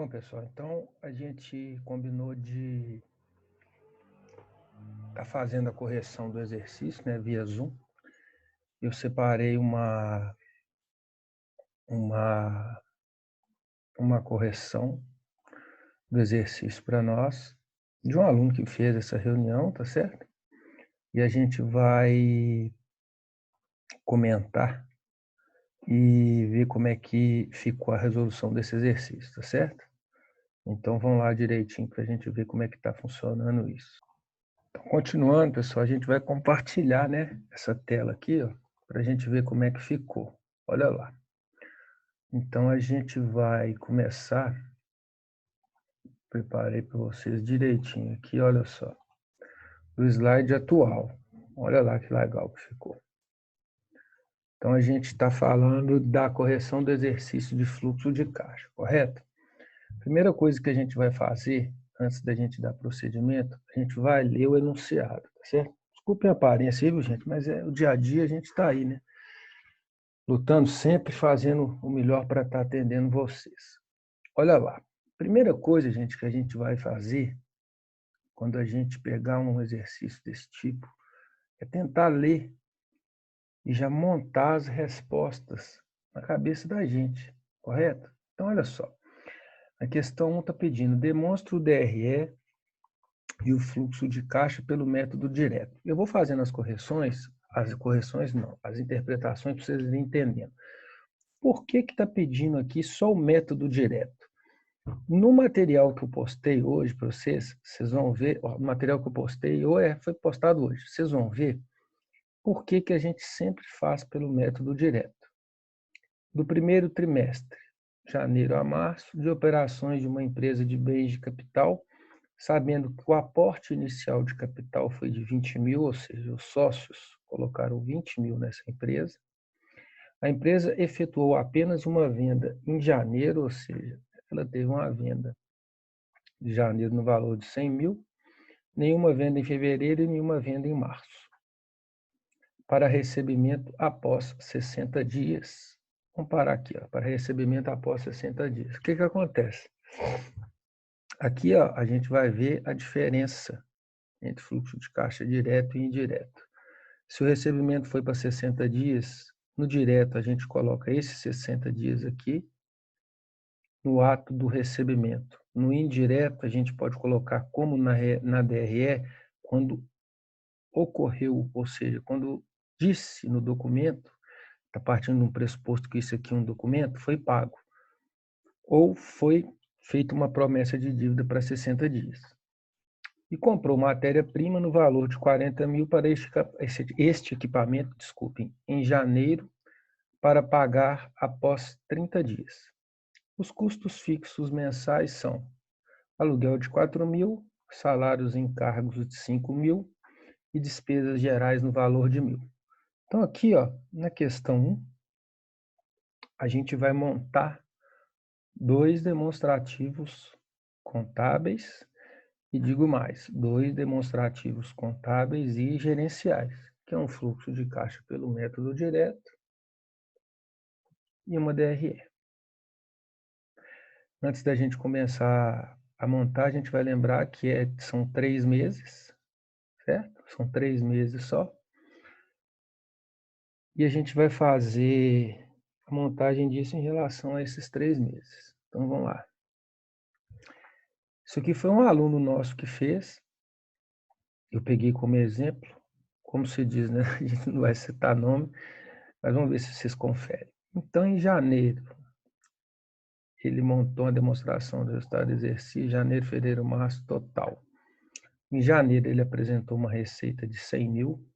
Bom, pessoal, então a gente combinou de estar fazendo a correção do exercício, né, via Zoom. Eu separei uma, uma correção do exercício para nós, de um aluno que fez essa reunião, tá certo? E a gente vai comentar e ver como é que ficou a resolução desse exercício, tá certo? Então vamos lá direitinho para a gente ver como é que está funcionando isso. Então, continuando, pessoal, a gente vai compartilhar, né, essa tela aqui, ó, para a gente ver como é que ficou. Olha lá. Então, a gente vai começar. Preparei para vocês direitinho aqui, olha só. O slide atual. Olha lá que legal que ficou. Então, a gente está falando da correção do exercício de fluxo de caixa, correto? Primeira coisa que a gente vai fazer, antes da gente dar procedimento, a gente vai ler o enunciado, tá certo? Desculpem a aparência aí, viu, gente? Mas é o dia a dia, a gente está aí, né? Lutando sempre, fazendo o melhor para estar atendendo vocês. Olha lá. Primeira coisa, gente, que a gente vai fazer quando a gente pegar um exercício desse tipo é tentar ler e já montar as respostas na cabeça da gente, correto? Então, olha só. A questão 1 está pedindo, demonstre o DRE e o fluxo de caixa pelo método direto. Eu vou fazendo as correções não, as interpretações para vocês entenderem. Por que está pedindo aqui só o método direto? No material que eu postei hoje para vocês, vocês vão ver, ó, o material que eu postei, foi postado hoje, vocês vão ver por que a gente sempre faz pelo método direto. Do primeiro trimestre, janeiro a março, de operações de uma empresa de bens de capital, sabendo que o aporte inicial de capital foi de 20 mil, ou seja, os sócios colocaram 20 mil nessa empresa. A empresa efetuou apenas uma venda em janeiro, ou seja, ela teve uma venda de janeiro no valor de 100 mil, nenhuma venda em fevereiro e nenhuma venda em março. Para recebimento após 60 dias. Vamos parar aqui, ó, para recebimento após 60 dias. O que acontece? Aqui, ó, a gente vai ver a diferença entre fluxo de caixa direto e indireto. Se o recebimento foi para 60 dias, no direto a gente coloca esses 60 dias aqui, no ato do recebimento. No indireto, a gente pode colocar como na DRE, quando ocorreu, ou seja, quando disse no documento, está partindo de um pressuposto que isso aqui é um documento, foi pago. Ou foi feita uma promessa de dívida para 60 dias. E comprou matéria-prima no valor de 40 mil para este equipamento, desculpem, em janeiro, para pagar após 30 dias. Os custos fixos mensais são aluguel de 4 mil, salários e encargos de 5 mil e despesas gerais no valor de 1.000. Então, aqui, ó, na questão 1, a gente vai montar dois demonstrativos contábeis e digo mais, dois demonstrativos contábeis e gerenciais, que é um fluxo de caixa pelo método direto e uma DRE. Antes da gente começar a montar, a gente vai lembrar que são 3 meses, certo? São 3 meses só. E a gente vai fazer a montagem disso em relação a esses 3 meses. Então, vamos lá. Isso aqui foi um aluno nosso que fez. Eu peguei como exemplo, como se diz, né? A gente não vai citar nome, mas vamos ver se vocês conferem. Então, em janeiro, ele montou a demonstração do resultado do exercício, janeiro, fevereiro, março, total. Em janeiro, ele apresentou uma receita de 100 mil,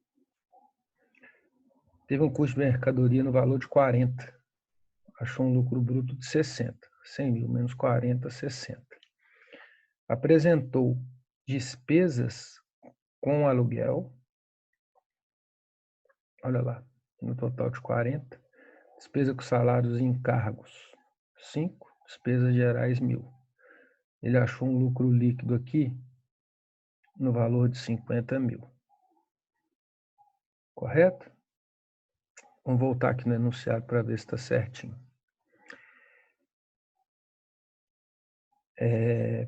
teve um custo de mercadoria no valor de 40, achou um lucro bruto de 60, 100 mil menos 40, 60. Apresentou despesas com aluguel, olha lá, no total de 40, despesa com salários e encargos, 5, despesas gerais, 1.000. Ele achou um lucro líquido aqui no valor de 50 mil. Correto? Vamos voltar aqui no enunciado para ver se está certinho.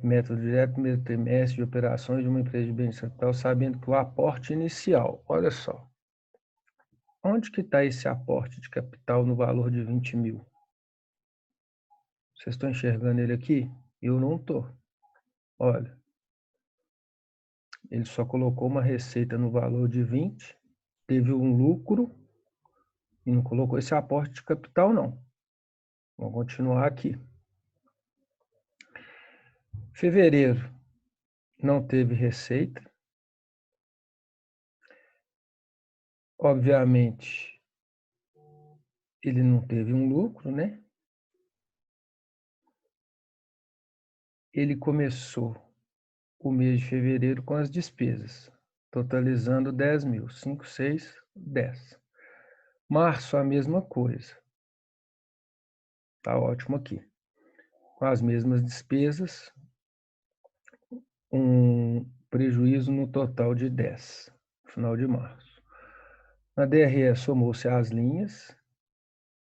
método direto, primeiro trimestre de operações de uma empresa de bens capital, sabendo que o aporte inicial, olha só, onde que está esse aporte de capital no valor de 20 mil? Vocês estão enxergando ele aqui? Eu não estou. Olha, ele só colocou uma receita no valor de 20, teve um lucro e não colocou esse aporte de capital, não. Vamos continuar aqui. Fevereiro não teve receita. Obviamente, ele não teve um lucro, né? Ele começou o mês de fevereiro com as despesas, totalizando 10 mil. 5, 6, 10. Março, a mesma coisa. Tá ótimo aqui. Com as mesmas despesas, um prejuízo no total de 10, no final de março. Na DRE, somou-se as linhas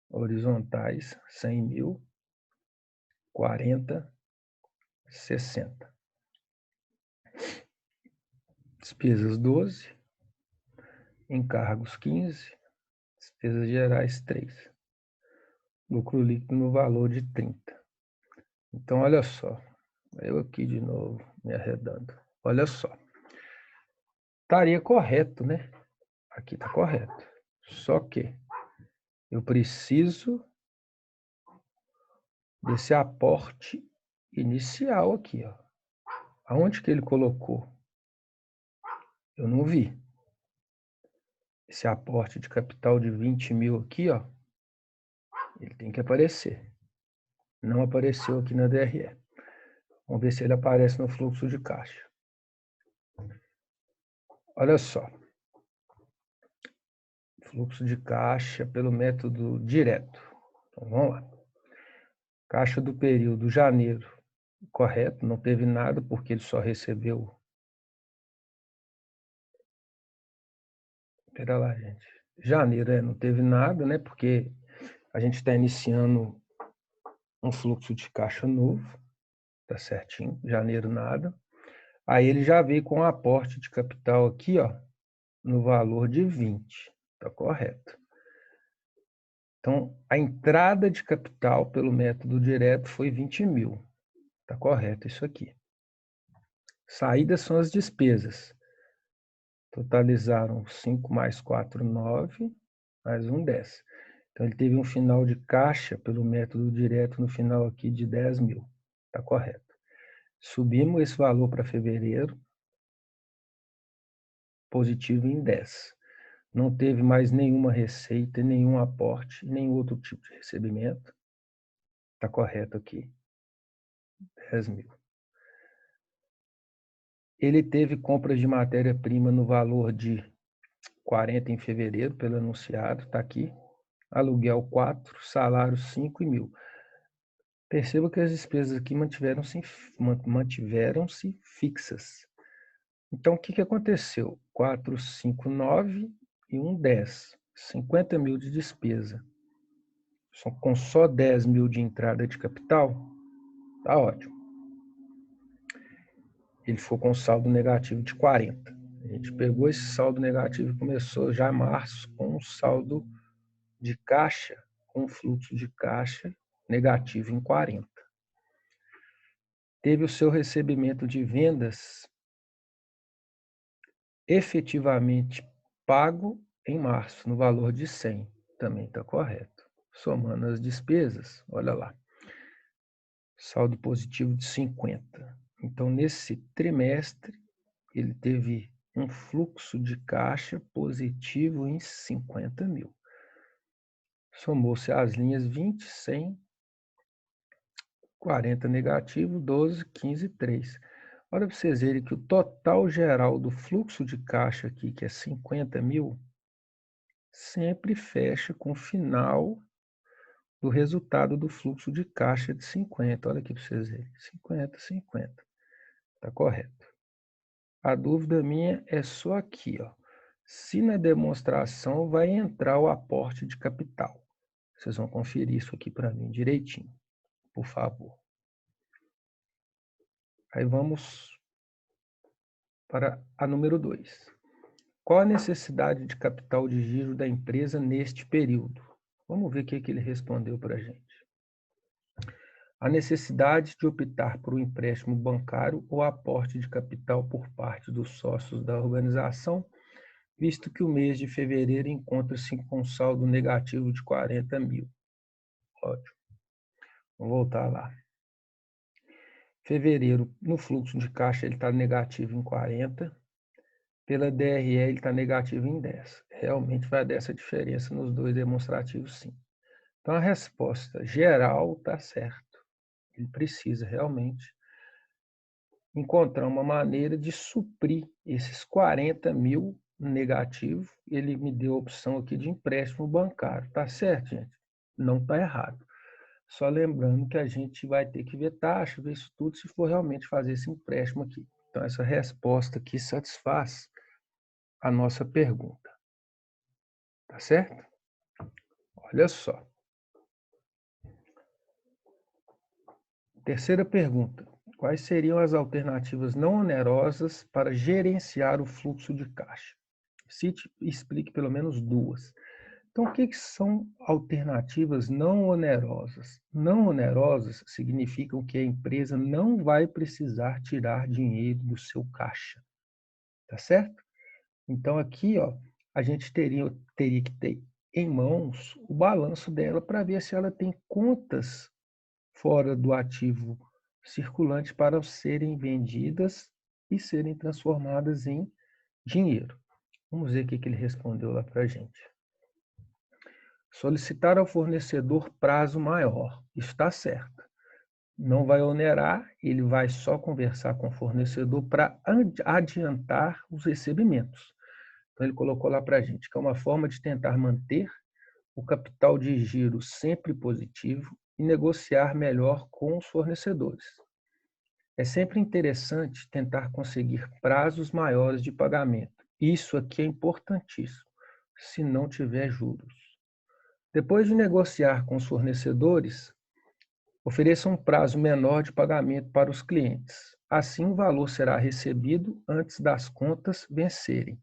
horizontais, 100 mil, 40, 60. Despesas 12, encargos 15, despesas gerais 3. Lucro líquido no valor de 30. Então, olha só, eu aqui de novo me arredando. Olha só, estaria correto, né? Aqui está correto. Só que eu preciso desse aporte inicial aqui, ó. Aonde que ele colocou? Eu não vi. Esse aporte de capital de 20 mil aqui, ó, ele tem que aparecer. Não apareceu aqui na DRE. Vamos ver se ele aparece no fluxo de caixa. Olha só. Fluxo de caixa pelo método direto. Então, vamos lá. Caixa do período janeiro, correto, não teve nada porque ele só recebeu. Espera lá, gente. Janeiro, não teve nada, né? Porque a gente está iniciando um fluxo de caixa novo, tá certinho. Janeiro, nada. Aí ele já veio com um aporte de capital aqui, ó, no valor de 20, tá correto. Então, a entrada de capital pelo método direto foi 20 mil. Tá correto isso aqui. Saídas são as despesas. Totalizaram 5 mais 4, 9, mais 1, 10. Então, ele teve um final de caixa pelo método direto no final aqui de 10 mil. Tá correto. Subimos esse valor para fevereiro, positivo em 10. Não teve mais nenhuma receita, nenhum aporte, nenhum outro tipo de recebimento. Está correto aqui. 10 mil. Ele teve compras de matéria-prima no valor de 40 em fevereiro, pelo anunciado, está aqui. Aluguel 4, salário 5 e 1.000. Perceba que as despesas aqui mantiveram-se fixas. Então, o que aconteceu? 4, 5, 9 e 1, 10. 50 mil de despesa. Com só 10 mil de entrada de capital, tá ótimo. Ele ficou com saldo negativo de 40. A gente pegou esse saldo negativo e começou já em março com um saldo de caixa, com um fluxo de caixa negativo em 40. Teve o seu recebimento de vendas efetivamente pago em março, no valor de 100. Também está correto. Somando as despesas, olha lá. Saldo positivo de 50. Então, nesse trimestre, ele teve um fluxo de caixa positivo em 50 mil. Somou-se as linhas 20, 100, 40 negativo, 12, 15, 3. Olha para vocês verem que o total geral do fluxo de caixa aqui, que é 50 mil, sempre fecha com o final do resultado do fluxo de caixa de 50. Olha aqui para vocês verem. 50, 50. Está correto. A dúvida minha é só aqui, ó. Se na demonstração vai entrar o aporte de capital. Vocês vão conferir isso aqui para mim direitinho, por favor. Aí vamos para a número 2. Qual a necessidade de capital de giro da empresa neste período? Vamos ver o que ele respondeu para a gente. A necessidade de optar por um empréstimo bancário ou aporte de capital por parte dos sócios da organização, visto que o mês de fevereiro encontra-se com um saldo negativo de 40 mil. Ótimo. Vamos voltar lá. Fevereiro, no fluxo de caixa, ele está negativo em 40. Pela DRE, ele está negativo em 10. Realmente vai dar essa diferença nos dois demonstrativos, sim. Então, a resposta geral está certo. Ele precisa realmente encontrar uma maneira de suprir esses 40 mil negativo. Ele me deu a opção aqui de empréstimo bancário. Tá certo, gente? Não está errado. Só lembrando que a gente vai ter que ver taxa, ver isso tudo, se for realmente fazer esse empréstimo aqui. Então, essa resposta aqui satisfaz a nossa pergunta. Tá certo? Olha só. Terceira pergunta. Quais seriam as alternativas não onerosas para gerenciar o fluxo de caixa? Cite e explique pelo menos duas. Então, o que são alternativas não onerosas? Não onerosas significam que a empresa não vai precisar tirar dinheiro do seu caixa. Tá certo? Então, aqui, ó, a gente teria que ter em mãos o balanço dela para ver se ela tem contas fora do ativo circulante para serem vendidas e serem transformadas em dinheiro. Vamos ver o que ele respondeu lá para a gente. Solicitar ao fornecedor prazo maior. Está certo. Não vai onerar, ele vai só conversar com o fornecedor para adiantar os recebimentos. Então, ele colocou lá para a gente que é uma forma de tentar manter o capital de giro sempre positivo e negociar melhor com os fornecedores. É sempre interessante tentar conseguir prazos maiores de pagamento. Isso aqui é importantíssimo, se não tiver juros. Depois de negociar com os fornecedores, ofereça um prazo menor de pagamento para os clientes. Assim, o valor será recebido antes das contas vencerem.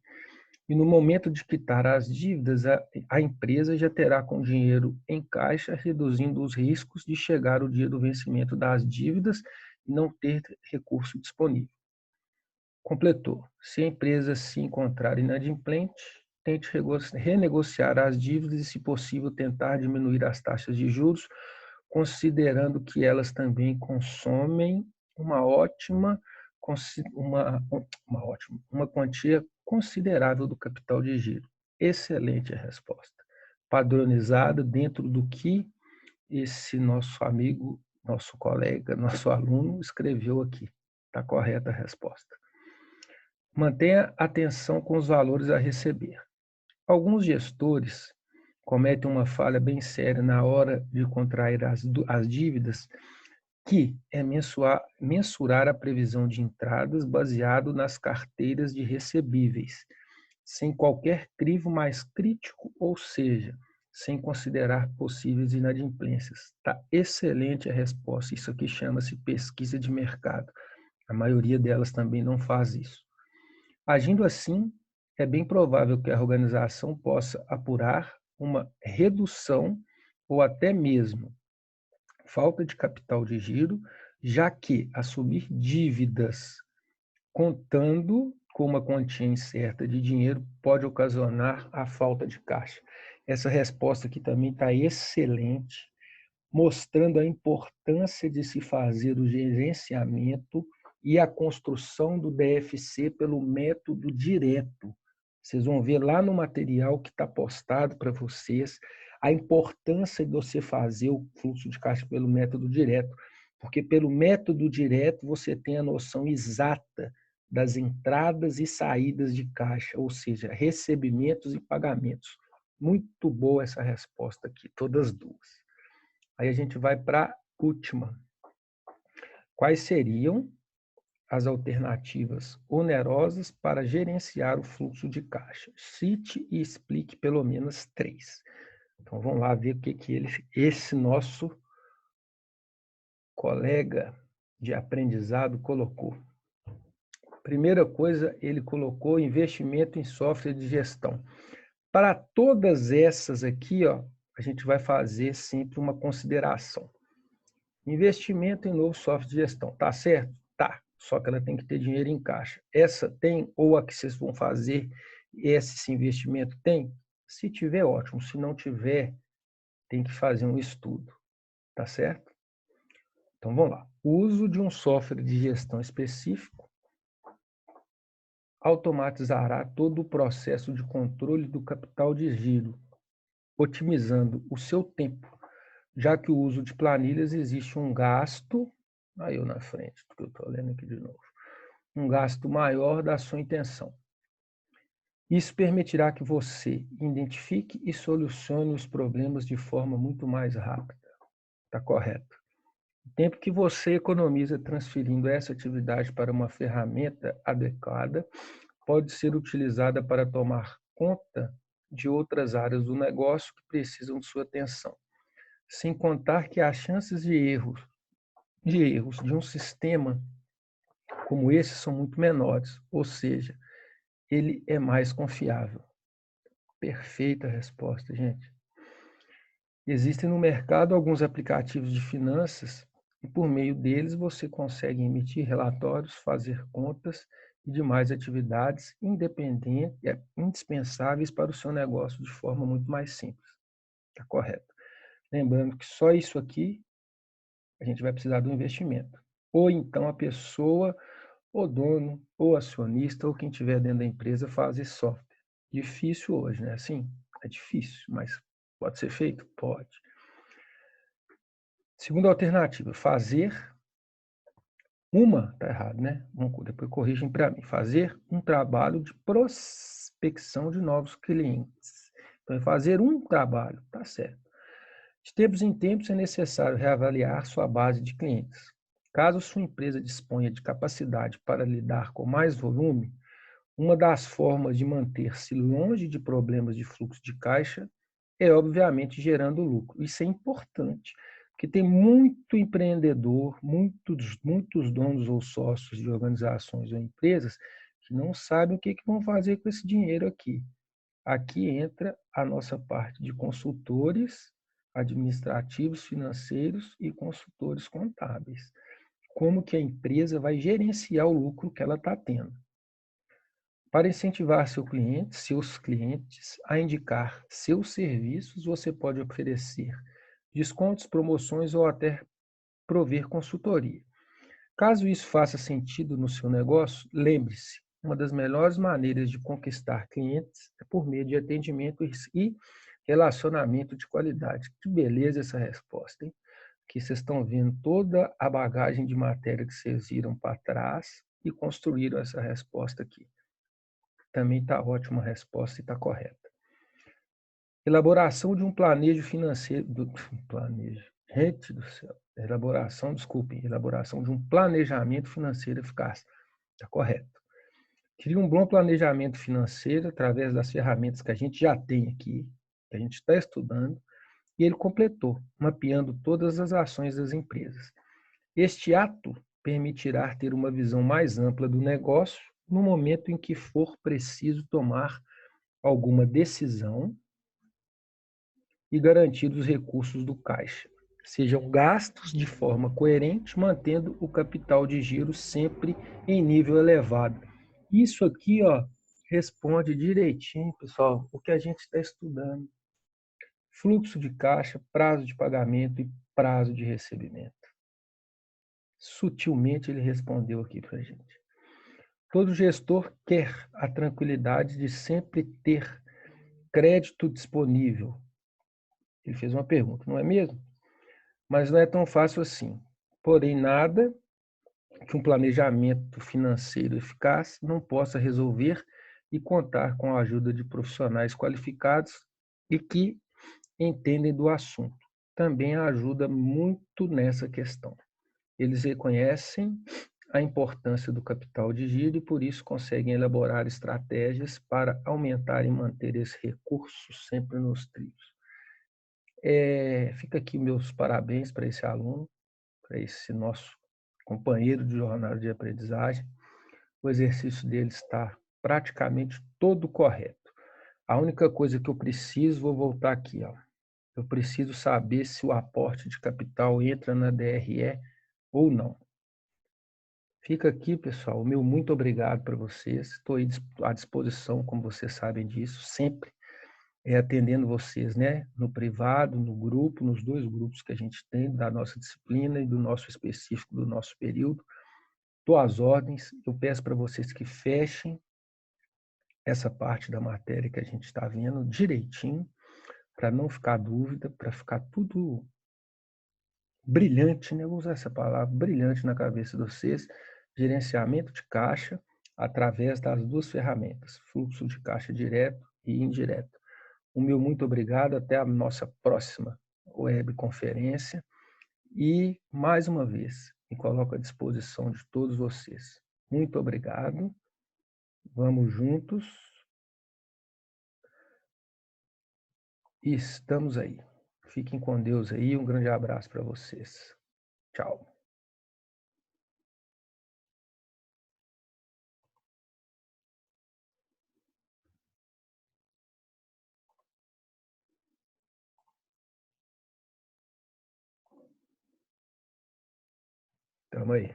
E no momento de quitar as dívidas, a empresa já terá com dinheiro em caixa, reduzindo os riscos de chegar o dia do vencimento das dívidas e não ter recurso disponível. Completou. Se a empresa se encontrar inadimplente, tente renegociar as dívidas e, se possível, tentar diminuir as taxas de juros, considerando que elas também consomem uma quantia considerável do capital de giro. Excelente a resposta. Padronizada dentro do que esse nosso amigo, nosso colega, nosso aluno escreveu aqui. Está correta a resposta. Mantenha atenção com os valores a receber. Alguns gestores cometem uma falha bem séria na hora de contrair as dívidas, que é mensurar a previsão de entradas baseado nas carteiras de recebíveis, sem qualquer crivo mais crítico, ou seja, sem considerar possíveis inadimplências. Está excelente a resposta. Isso aqui chama-se pesquisa de mercado. A maioria delas também não faz isso. Agindo assim, é bem provável que a organização possa apurar uma redução ou até mesmo falta de capital de giro, já que assumir dívidas contando com uma quantia incerta de dinheiro pode ocasionar a falta de caixa. Essa resposta aqui também está excelente, mostrando a importância de se fazer o gerenciamento e a construção do DFC pelo método direto. Vocês vão ver lá no material que está postado para vocês a importância de você fazer o fluxo de caixa pelo método direto, porque pelo método direto você tem a noção exata das entradas e saídas de caixa, ou seja, recebimentos e pagamentos. Muito boa essa resposta aqui, todas duas. Aí a gente vai para a última. Quais seriam as alternativas onerosas para gerenciar o fluxo de caixa? Cite e explique pelo menos 3. Então vamos lá ver o que esse nosso colega de aprendizado colocou? Primeira coisa, ele colocou investimento em software de gestão. Para todas essas aqui, ó, a gente vai fazer sempre uma consideração. Investimento em novo software de gestão, tá certo? Tá, só que ela tem que ter dinheiro em caixa. Essa tem, ou a que vocês vão fazer, esse investimento tem? Se tiver, ótimo. Se não tiver, tem que fazer um estudo, tá certo? Então, vamos lá. O uso de um software de gestão específico automatizará todo o processo de controle do capital de giro, otimizando o seu tempo, já que o uso de planilhas existe um gasto, aí eu na frente, porque eu estou lendo aqui de novo, um gasto maior da sua intenção. Isso permitirá que você identifique e solucione os problemas de forma muito mais rápida. Está correto. O tempo que você economiza transferindo essa atividade para uma ferramenta adequada pode ser utilizada para tomar conta de outras áreas do negócio que precisam de sua atenção. Sem contar que as chances de erros de um sistema como esse são muito menores, ou seja, ele é mais confiável. Perfeita resposta, gente. Existem no mercado alguns aplicativos de finanças e por meio deles você consegue emitir relatórios, fazer contas e demais atividades independentes, indispensáveis para o seu negócio de forma muito mais simples. Está correto. Lembrando que só isso aqui a gente vai precisar do investimento. Ou então a pessoa, o dono, ou acionista, ou quem estiver dentro da empresa faz esse software. Difícil hoje, né? Sim, é difícil, mas pode ser feito? Pode. Segunda alternativa, fazer tá errado, né? Depois corrigem para mim. Fazer um trabalho de prospecção de novos clientes. Então, fazer um trabalho, tá certo. De tempos em tempos é necessário reavaliar sua base de clientes. Caso sua empresa disponha de capacidade para lidar com mais volume, uma das formas de manter-se longe de problemas de fluxo de caixa é, obviamente, gerando lucro. Isso é importante, porque tem muito empreendedor, muitos donos ou sócios de organizações ou empresas que não sabem o que vão fazer com esse dinheiro aqui. Aqui entra a nossa parte de consultores administrativos, financeiros e consultores contábeis. Como que a empresa vai gerenciar o lucro que ela está tendo. Para incentivar seus clientes a indicar seus serviços, você pode oferecer descontos, promoções ou até prover consultoria. Caso isso faça sentido no seu negócio, lembre-se, uma das melhores maneiras de conquistar clientes é por meio de atendimento e relacionamento de qualidade. Que beleza essa resposta, hein? Que vocês estão vendo toda a bagagem de matéria que vocês viram para trás e construíram essa resposta aqui. Também está ótima a resposta e está correta. Elaboração de um planejo financeiro... Gente do céu. Elaboração de um planejamento financeiro eficaz. Está correto. Cria um bom planejamento financeiro através das ferramentas que a gente já tem aqui, que a gente está estudando, e ele completou, mapeando todas as ações das empresas. Este ato permitirá ter uma visão mais ampla do negócio no momento em que for preciso tomar alguma decisão e garantir os recursos do caixa. Sejam gastos de forma coerente, mantendo o capital de giro sempre em nível elevado. Isso aqui, ó, responde direitinho, pessoal, o que a gente está estudando. Fluxo de caixa, prazo de pagamento e prazo de recebimento. Sutilmente ele respondeu aqui para a gente. Todo gestor quer a tranquilidade de sempre ter crédito disponível. Ele fez uma pergunta, não é mesmo? Mas não é tão fácil assim. Porém, nada que um planejamento financeiro eficaz não possa resolver e contar com a ajuda de profissionais qualificados e que entendem do assunto. Também ajuda muito nessa questão. Eles reconhecem a importância do capital de giro e, por isso, conseguem elaborar estratégias para aumentar e manter esse recurso sempre nos trilhos. Fica aqui meus parabéns para esse aluno, para esse nosso companheiro de jornada de aprendizagem. O exercício dele está praticamente todo correto. A única coisa que eu preciso, vou voltar aqui, ó. Eu preciso saber se o aporte de capital entra na DRE ou não. Fica aqui, pessoal, o meu muito obrigado para vocês. Estou à disposição, como vocês sabem disso, sempre atendendo vocês, né? No privado, no grupo, nos 2 grupos que a gente tem, da nossa disciplina e do nosso específico do nosso período. Estou às ordens. Eu peço para vocês que fechem essa parte da matéria que a gente está vendo direitinho, para não ficar dúvida, para ficar tudo brilhante, né? Vou usar essa palavra, brilhante na cabeça de vocês. Gerenciamento de caixa através das 2 ferramentas, fluxo de caixa direto e indireto. O meu muito obrigado, até a nossa próxima webconferência e, mais uma vez, me coloco à disposição de todos vocês. Muito obrigado, vamos juntos e estamos aí. Fiquem com Deus aí, um grande abraço para vocês. Tchau. Tamo aí.